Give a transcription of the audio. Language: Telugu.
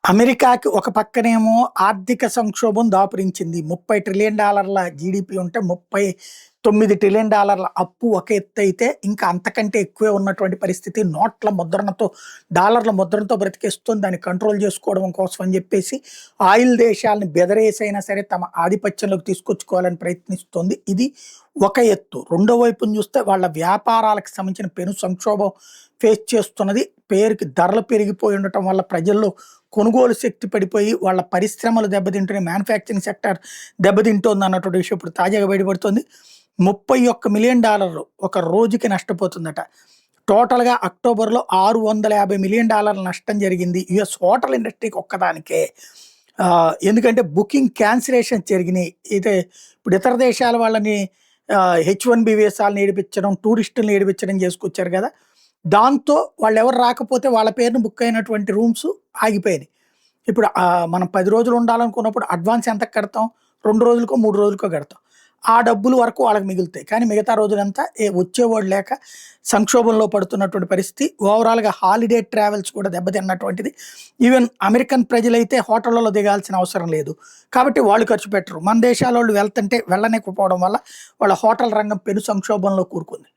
అమెరికాకి ఒక పక్కనేమో ఆర్థిక సంక్షోభం దాపురించింది. $30 ట్రిలియన్ జీడీపీ ఉంటే $39 ట్రిలియన్ అప్పు ఒక ఎత్తయితే, ఇంకా అంతకంటే ఎక్కువే ఉన్నటువంటి పరిస్థితి. నోట్ల ముద్రణతో, డాలర్ల ముద్రణతో బ్రతికేస్తుంది. దాన్ని కంట్రోల్ చేసుకోవడం కోసం అని చెప్పేసి ఆయిల్ దేశాలను బెదరేసైనా సరే తమ ఆధిపత్యంలోకి తీసుకొచ్చుకోవాలని ప్రయత్నిస్తోంది. ఇది ఒక ఎత్తు. రెండో వైపున చూస్తే వాళ్ళ వ్యాపారాలకు సంబంధించిన పెను సంక్షోభం ఫేస్ చేస్తున్నది. పేరుకి ధరలు పెరిగిపోయి ఉండటం వల్ల ప్రజల్లో కొనుగోలు శక్తి పడిపోయి వాళ్ళ పరిశ్రమలు దెబ్బతింటున్నాయి. మ్యానుఫ్యాక్చరింగ్ సెక్టర్ దెబ్బతింటోంది అన్నటువంటి విషయం ఇప్పుడు తాజాగా బయటపడుతోంది. $31 మిలియన్ ఒక రోజుకి నష్టపోతుందట. టోటల్‌గా అక్టోబర్‌లో $650 మిలియన్ నష్టం జరిగింది. యూఎస్ హోటల్ ఇండస్ట్రీకి ఒక్కదానికే. ఎందుకంటే బుకింగ్ క్యాన్సిలేషన్స్ జరిగినాయి. అయితే ఇప్పుడు ఇతర దేశాల వాళ్ళని హెచ్-1బీ వీసాలను ఏడిపించడం, టూరిస్టులను ఏడిపించడం చేసుకొచ్చారు కదా! దాంతో వాళ్ళెవరు రాకపోతే వాళ్ళ పేరున బుక్ అయినటువంటి రూమ్స్ ఆగిపోయినాయి. ఇప్పుడు మనం 10 రోజులు ఉండాలనుకున్నప్పుడు అడ్వాన్స్ ఎంతకు కడతాం? 2 రోజులకో, 3 రోజులకో కడతాం. ఆ డబ్బులు వరకు వాళ్ళకి మిగులుతాయి. కానీ మిగతా రోజులంతా వచ్చేవాడు లేక సంక్షోభంలో పడుతున్నటువంటి పరిస్థితి. ఓవరాల్‌గా హాలిడే ట్రావెల్స్ కూడా దెబ్బతిన్నటువంటిది. ఈవెన్ అమెరికన్ ప్రజలైతే హోటళ్లలో దిగాల్సిన అవసరం లేదు. కాబట్టి వాళ్ళు ఖర్చు పెట్టరు. మన దేశాలోళ్ళు వెళ్తుంటే వెళ్ళలేకపోవడం వల్ల వాళ్ళ హోటల్ రంగం పెను సంక్షోభంలో కూరుకుంది.